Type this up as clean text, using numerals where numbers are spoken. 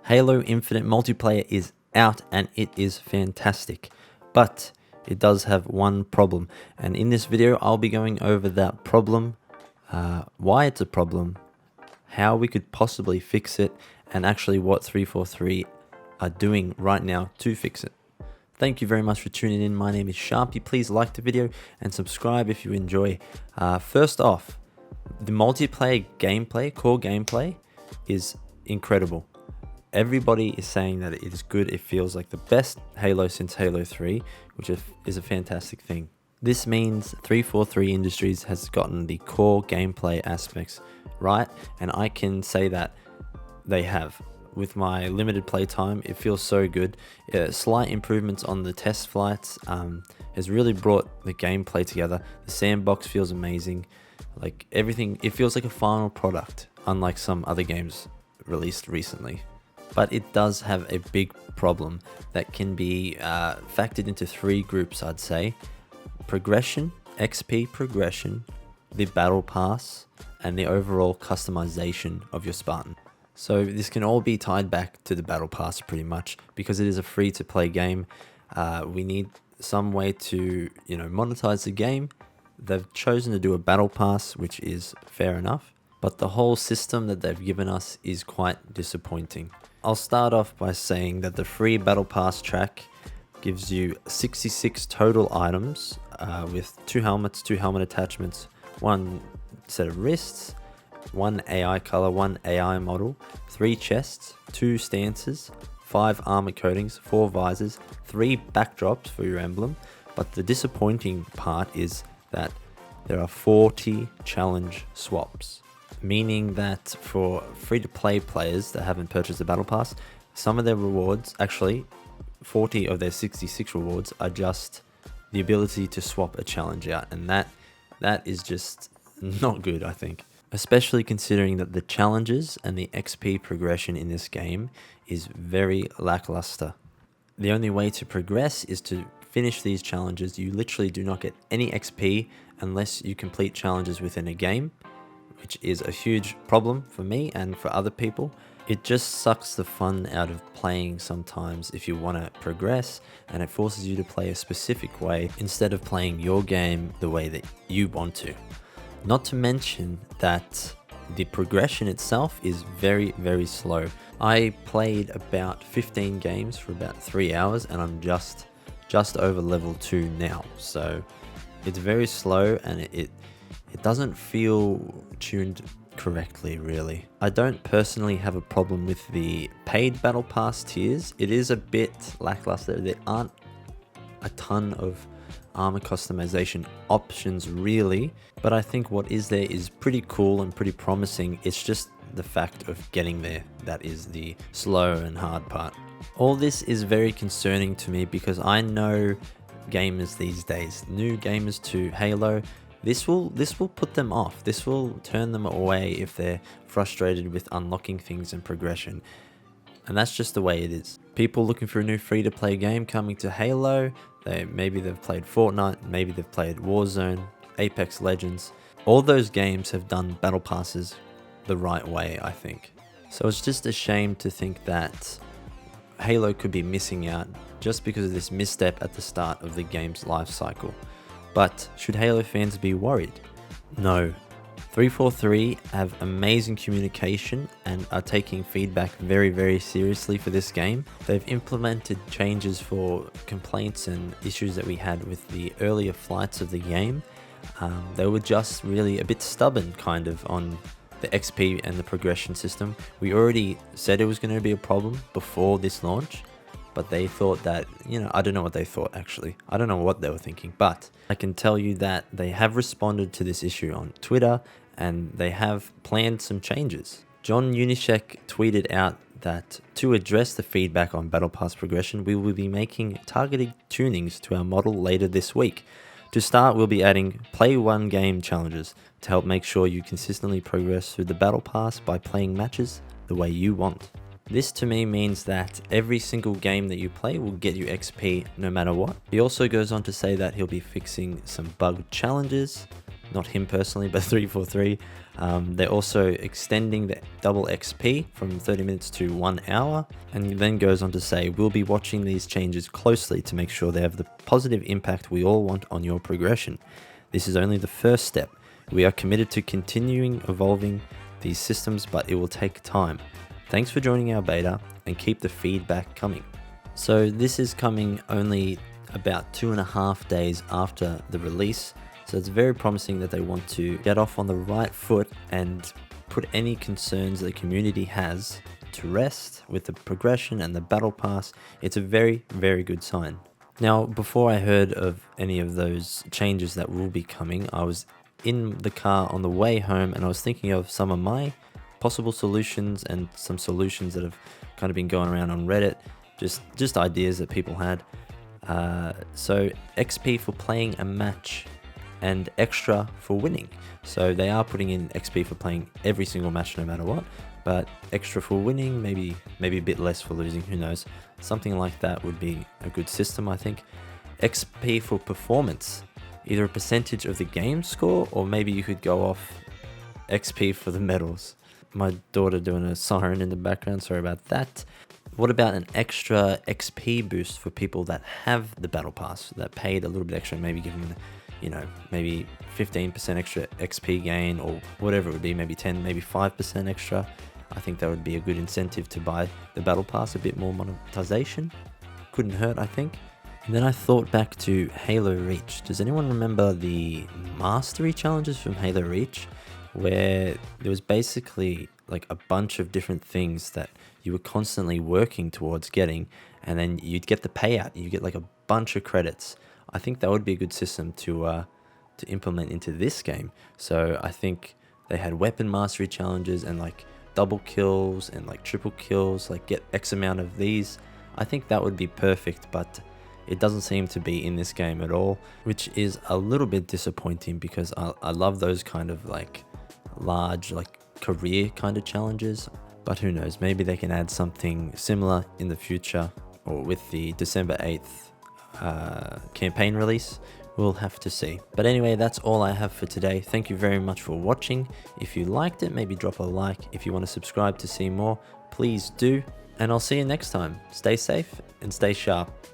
Halo Infinite multiplayer is out and it is fantastic, but it does have one problem, and in this video I'll be going over that problem, why it's a problem, how we could possibly fix it, and actually what 343 are doing right now to fix it. Thank you very much for tuning in. My name is Sharpie. Please like the video and subscribe if you enjoy. First off, the multiplayer gameplay, core gameplay, is incredible. Everybody is saying that it is good. It feels like the best Halo since Halo 3, which is a fantastic thing. This means 343 Industries has gotten the core gameplay aspects right, and I can say that they have. With my limited playtime, it feels so good. Slight improvements on the test flights has really brought the gameplay together. The sandbox feels amazing. Like everything, it feels like a final product, unlike some other games released recently. But it does have a big problem that can be factored into three groups, I'd say. Progression, XP progression, the battle pass, and the overall customization of your Spartan. So this can all be tied back to the battle pass pretty much, because it is a free to play game. We need some way to, monetize the game. They've chosen to do a battle pass, which is fair enough, but the whole system that they've given us is quite disappointing. I'll start off by saying that the free battle pass track gives you 66 total items with 2 helmets, 2 helmet attachments, 1 set of wrists, 1 AI color, 1 AI model, 3 chests, 2 stances, 5 armor coatings, 4 visors, 3 backdrops for your emblem. But the disappointing part is that there are 40 challenge swaps, meaning that for free-to-play players that haven't purchased the battle pass, some of their rewards, actually 40 of their 66 rewards, are just the ability to swap a challenge out, and that is just not good, I think. Especially considering that the challenges and the XP progression in this game is very lackluster. The only way to progress is to finish these challenges. You literally do not get any XP unless you complete challenges within a game, which is a huge problem for me and for other people. It just sucks the fun out of playing sometimes if you want to progress, and it forces you to play a specific way instead of playing your game the way that you want to. Not to mention that the progression itself is very, very slow. I played about 15 games for about 3 hours, and I'm just over level 2 now. So it's very slow, and it doesn't feel tuned correctly, really. I don't personally have a problem with the paid battle pass tiers. It is a bit lackluster. There aren't a ton of armor customization options really, but I think what is there is pretty cool and pretty promising. It's just the fact of getting there that is the slow and hard part. All this is very concerning to me because I know gamers these days, new gamers to Halo, this will put them off. This will turn them away if they're frustrated with unlocking things and progression. And that's just the way it is. People looking for a new free-to-play game coming to Halo, maybe they've played Fortnite, maybe they've played Warzone, Apex Legends. All those games have done battle passes the right way, I think. So it's just a shame to think that Halo could be missing out just because of this misstep at the start of the game's life cycle. But should Halo fans be worried? No. 343 have amazing communication and are taking feedback very, very seriously for this game. They've implemented changes for complaints and issues that we had with the earlier flights of the game. They were just really a bit stubborn kind of on the XP and the progression system. We already said it was going to be a problem before this launch, but they thought that, I don't know what they thought actually. I don't know what they were thinking, but I can tell you that they have responded to this issue on Twitter and they have planned some changes. John Unischek tweeted out that to address the feedback on Battle Pass progression, we will be making targeted tunings to our model later this week. To start, we'll be adding play one game challenges to help make sure you consistently progress through the Battle Pass by playing matches the way you want. This to me means that every single game that you play will get you XP no matter what. He also goes on to say that he'll be fixing some bugged challenges, not him personally, but 343. They're also extending the double XP from 30 minutes to 1 hour, and then goes on to say, we'll be watching these changes closely to make sure they have the positive impact we all want on your progression. This is only the first step. We are committed to continuing evolving these systems, but it will take time. Thanks for joining our beta, and keep the feedback coming. So this is coming only about 2.5 days after the release. So it's very promising that they want to get off on the right foot and put any concerns the community has to rest with the progression and the battle pass. It's a very, very good sign. Now, before I heard of any of those changes that will be coming, I was in the car on the way home and I was thinking of some of my possible solutions and some solutions that have kind of been going around on Reddit, just ideas that people had. So XP for playing a match and extra for winning. So they are putting in XP for playing every single match no matter what, but extra for winning, maybe a bit less for losing, who knows. Something like that would be a good system, I think. XP for performance, either a percentage of the game score, or maybe you could go off XP for the medals. My daughter doing a siren in the background, sorry about that. What about an extra XP boost for people that have the battle pass, that paid a little bit extra, maybe give them, maybe 15% extra XP gain, or whatever it would be, maybe 10, maybe 5% extra. I think that would be a good incentive to buy the battle pass, a bit more monetization. Couldn't hurt, I think. And then I thought back to Halo Reach. Does anyone remember the mastery challenges from Halo Reach, where there was basically like a bunch of different things that you were constantly working towards getting, and then you'd get the payout, you get like a bunch of credits. I think that would be a good system to implement into this game. So I think they had weapon mastery challenges and like double kills and like triple kills, like get X amount of these. I think that would be perfect, but it doesn't seem to be in this game at all, which is a little bit disappointing, because I love those kind of like large like career kind of challenges. But who knows, maybe they can add something similar in the future, or with the December 8th campaign release. We'll have to see. But anyway, that's all I have for today. Thank you very much for watching. If you liked it, maybe drop a like. If you want to subscribe to see more, please do. And I'll see you next time. Stay safe and stay sharp.